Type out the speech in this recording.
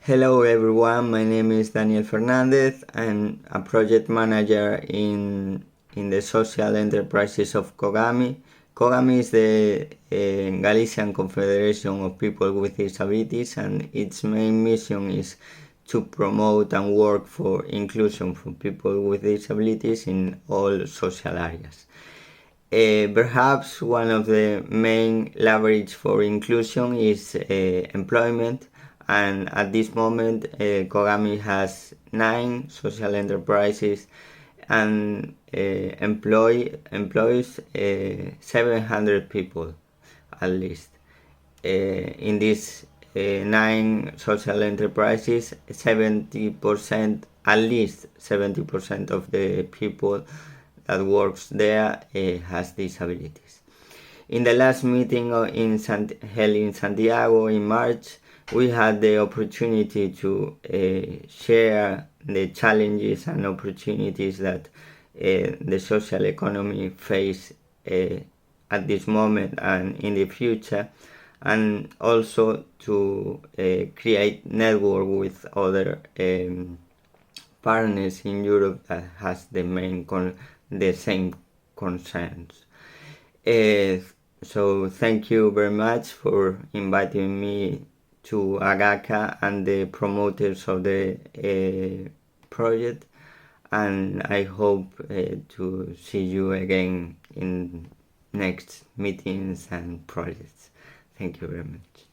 Hello everyone, my name is Daniel Fernandez. I'm a project manager in the social enterprises of COGAMI. COGAMI is the Galician Confederation of People with Disabilities, and its main mission is to promote and work for inclusion for people with disabilities in all social areas. Perhaps one of the main leverage for inclusion is employment, and at this moment COGAMI has 9 social enterprises and employs 700 people at least. In these 9 social enterprises, 70%, at least 70% of the people that works there has disabilities. In the last meeting held in Santiago in March, we had the opportunity to share the challenges and opportunities that the social economy face at this moment and in the future, and also to create network with other partners in Europe that has the same concerns. So thank you very much for inviting me to AGACA and the promoters of the project, and I hope to see you again in next meetings and projects. Thank you very much.